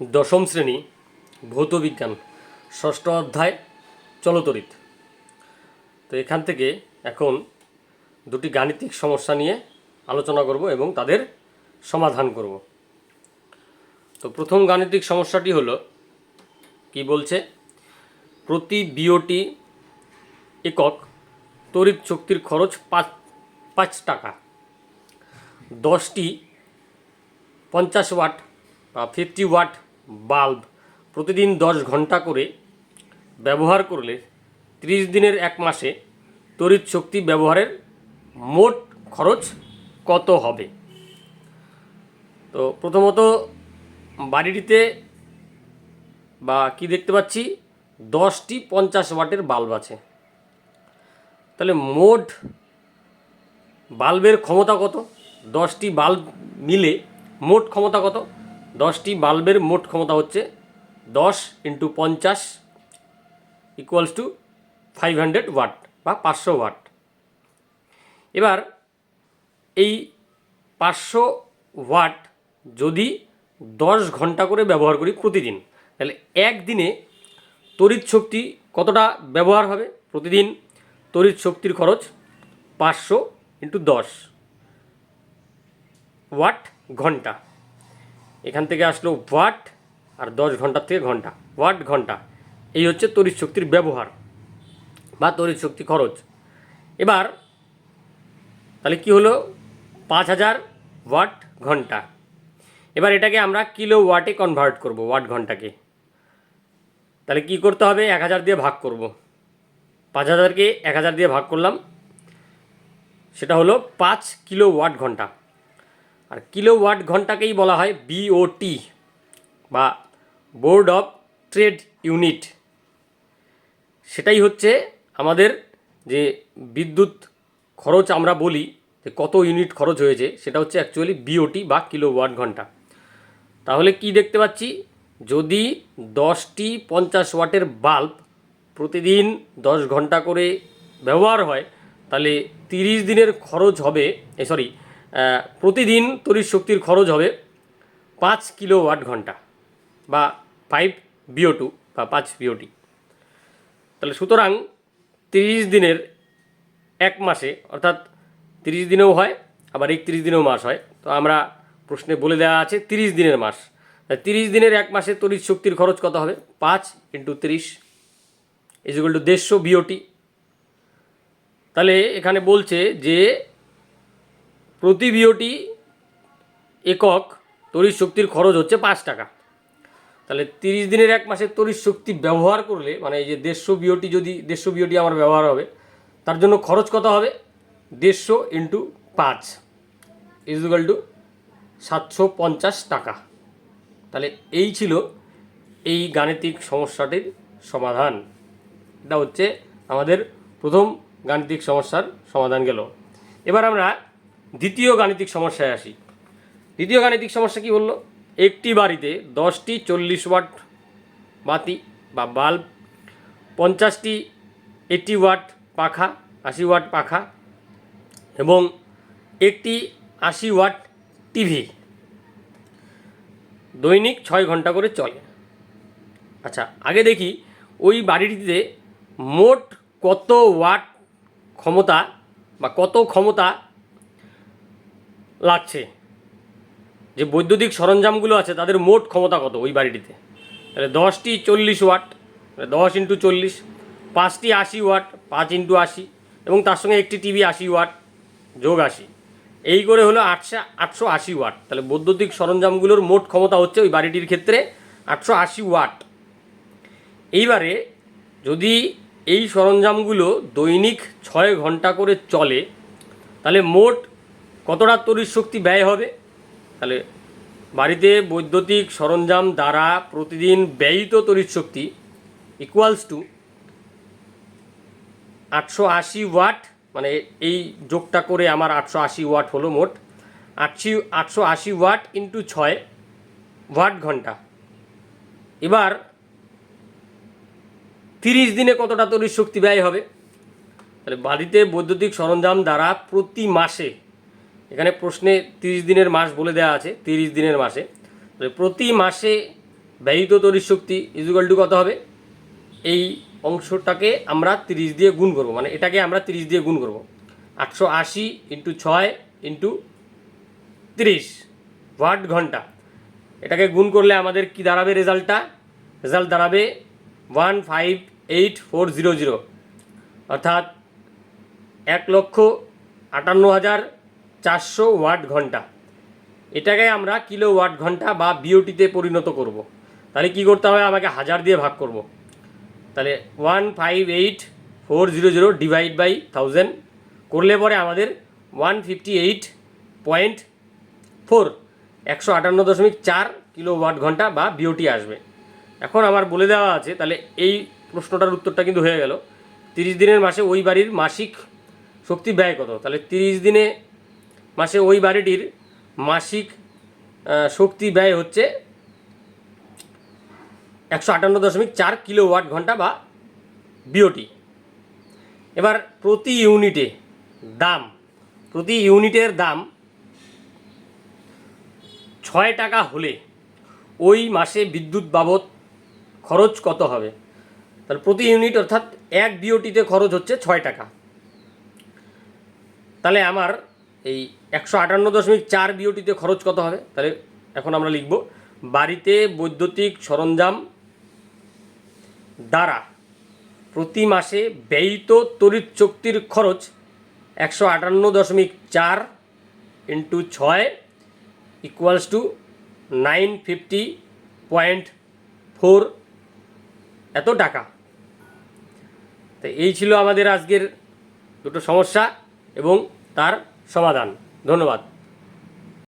দশম শ্রেণী ভৌত বিজ্ঞান ষষ্ঠ অধ্যায় চলতরিৎ। তো এখান থেকে এখন দুটি গাণিতিক সমস্যা নিয়ে আলোচনা করব এবং তাদের সমাধান করব। তো প্রথম গাণিতিক সমস্যাটি হলো কি বলছে, প্রতি বিওটি একক তড়িৎ শক্তির খরচ 5 টাকা। 10টি 50 ওয়াট বা 50 ওয়াট বাল্ব প্রতিদিন 10 ঘন্টা করে ব্যবহার করলে 30 দিনের এক মাসে তড়িৎ শক্তি ব্যবহারের মোট খরচ কত হবে? তো প্রথমত বাড়িটিতে বা কি দেখতে পাচ্ছি 10টি 50 ওয়াটের বাল্ব আছে, তাহলে মোট বাল্বের ক্ষমতা কত? 10টি বাল্ব মিলে মোট ক্ষমতা কত? 10টি বাল্বের মোট ক্ষমতা হচ্ছে 10 × 50 ইকুয়ালস টু 500 ওয়াট বা 500 ওয়াট। এবার এই 500 ওয়াট যদি 10 ঘন্টা করে ব্যবহার করি প্রতিদিন, তাহলে একদিনে তড়িৎ শক্তি কতটা ব্যবহার হবে? প্রতিদিন তড়িৎ শক্তির খরচ 500 × 10 ওয়াট ঘন্টা। এখান থেকে আসলো ওয়াট, আর 10 ঘন্টার থেকে ঘন্টা, ওয়াট ঘন্টা। এই হচ্ছে তড়িৎ শক্তির ব্যবহার বা তড়িৎ শক্তি খরচ। এবার তাহলে কি হলো? 5000 ওয়াট ঘন্টা। এবার এটাকে আমরা কিলো ওয়াটে কনভার্ট করব, ওয়াট ঘন্টাকে। তাহলে কি করতে হবে? 1000 দিয়ে ভাগ করব। 5000কে 1000 দিয়ে ভাগ করলাম, সেটা হলো 5 কিলো ওয়াট ঘন্টা। আর কিলো ওয়াট ঘন্টাকেই বলা হয় বিওটি বা বোর্ড অফ ট্রেড ইউনিট। সেটাই হচ্ছে আমাদের যে বিদ্যুৎ খরচ আমরা বলি যে কত ইউনিট খরচ হয়েছে, সেটা হচ্ছে অ্যাকচুয়ালি বিওটি বা কিলো ওয়াট ঘন্টা। তাহলে কি দেখতে পাচ্ছি, যদি 10টি 50 ওয়াটের বাল্ব প্রতিদিন 10 ঘন্টা করে ব্যবহার হয়, তাহলে 30 দিনের খরচ হবে, প্রতিদিন তড়িৎ শক্তির খরচ হবে 5 কিলো ওয়াট ঘন্টা বা 5 বিও2 বা 5 বিওটি। তাহলে সুতরাং 30 দিনের এক মাসে, অর্থাৎ 30 দিনেও হয় আবার 31 দিনেও মাস হয়, তো আমরা প্রশ্নে বলে দেওয়া আছে 30 দিনের মাস। 30 দিনের এক মাসে তড়িৎ শক্তির খরচ কত হবে? 5 × 30 = 150 বিওটি। তাহলে এখানে বলছে যে প্রতি বিওটি একক তড়িৎ শক্তির খরচ হচ্ছে 5 টাকা। তাহলে 30 দিনের এক মাসে তড়িৎ শক্তি ব্যবহার করলে, মানে এই যে 150 বিওটি, যদি 150 বিওটি আমার ব্যবহার হবে, তার জন্য খরচ কত হবে? 150 × 5 = 750 টাকা। তাহলে এই ছিল এই গাণিতিক সমস্যাটির সমাধান। এটা হচ্ছে আমাদের প্রথম গাণিতিক সমস্যার সমাধান গেল। এবার আমরা দ্বিতীয় গাণিতিক সমস্যায় আসি। দ্বিতীয় গাণিতিক সমস্যা কি বললো? একটি বাড়িতে 10টি 40 ওয়াট বাতি বা বাল্ব, 50টি 80 ওয়াট পাখা, 80 ওয়াট পাখা এবং একটি 80 ওয়াট টিভি দৈনিক 6 ঘন্টা করে চলে। আচ্ছা, আগে দেখি ওই বাড়িটিতে মোট কত ওয়াট ক্ষমতা বা কত ক্ষমতা লাগছে। যে বৈদ্যুতিক সরঞ্জামগুলো আছে তাদের মোট ক্ষমতা কত ওই বাড়িটিতে? তাহলে 10টি 40 ওয়াট, 10 × 40, 5টি 80 ওয়াট, 5 × 80, এবং তার সঙ্গে একটি টিভি 80 ওয়াট যোগ 80, এই করে হলো 880 ওয়াট। তাহলে বৈদ্যুতিক সরঞ্জামগুলোর মোট ক্ষমতা হচ্ছে ওই বাড়িটির ক্ষেত্রে 880 ওয়াট। এইবারে যদি এই সরঞ্জামগুলো দৈনিক 6 ঘন্টা করে চলে, তাহলে মোট কতটা তড়িৎ শক্তি ব্যয় হবে? তাহলে বাড়িতে বৈদ্যুতিক সরঞ্জাম দ্বারা প্রতিদিন ব্যয়িত তড়িৎ শক্তি ইকুয়ালস টু 880 ওয়াট, মানে এই যোগটা করে আমার 880 ওয়াট হলো মোট। 880 ওয়াট × 6 ওয়াট ঘন্টা। এবার 30 দিনে কতটা তড়িৎ শক্তি ব্যয় হবে? তাহলে বাড়িতে বৈদ্যুতিক সরঞ্জাম দ্বারা প্রতি মাসে এখানে প্রশ্নে 30 দিনের মাস বলে দেওয়া আছে, 30 দিনের মাসে। তাহলে প্রতি মাসে ব্যয়িত তড়িৎ শক্তি ইজুকাল টু কত হবে? এই অংশটাকে আমরা 30 দিয়ে গুণ করব, মানে এটাকে আমরা 30 দিয়ে গুণ করব। 880 ইন্টু 6 ইন্টু 30 ওয়াট ঘন্টা। এটাকে গুণ করলে আমাদের কি দাঁড়াবে? রেজাল্ট দাঁড়াবে 158,400, অর্থাৎ 1,58,400 ওয়াট ঘন্টা। এটাকে আমরা কিলো ওয়াট ঘন্টা বা বিওটিতে পরিণত করব। তাহলে কি করতে হবে? আমাকে 1000 দিয়ে ভাগ করব। তাহলে 158,400 ডিভাইড বাই 1000 করলে পরে আমাদের 158.4 158.4 কিলো ওয়াট ঘন্টা বা বিওটি আসবে। এখন আমার বলে দেওয়া আছে, তাহলে এই প্রশ্নটার উত্তরটা কিন্তু হয়ে গেল। 30 দিনের মাসে ওই বাড়ির মাসিক শক্তি ব্যয় কত? তাহলে 30 দিনে মাসে ওই বাড়িটির মাসিক শক্তি ব্যয় হচ্ছে 158.4 কিলো ওয়াট ঘন্টা বা বিওটি। এবার প্রতি ইউনিটের দাম 6 টাকা হলে ওই মাসে বিদ্যুৎ বাবদ খরচ কত হবে? তাহলে প্রতি ইউনিট অর্থাৎ 1 বিওটিতে খরচ হচ্ছে 6 টাকা। তাহলে আমার এই 158.4 বিওটিতে খরচ কত হবে? তাহলে এখন আমরা লিখব, বাড়িতে বৈদ্যুতিক সরঞ্জাম দ্বারা প্রতি মাসে ব্যয়িত তড়িৎ শক্তির খরচ 158.4 ইন্টু 6 ইকুয়ালস টু 950.4 এত টাকা। তো এই ছিল আমাদের আজকের দুটো সমস্যা এবং তার সমাধান। ধন্যবাদ।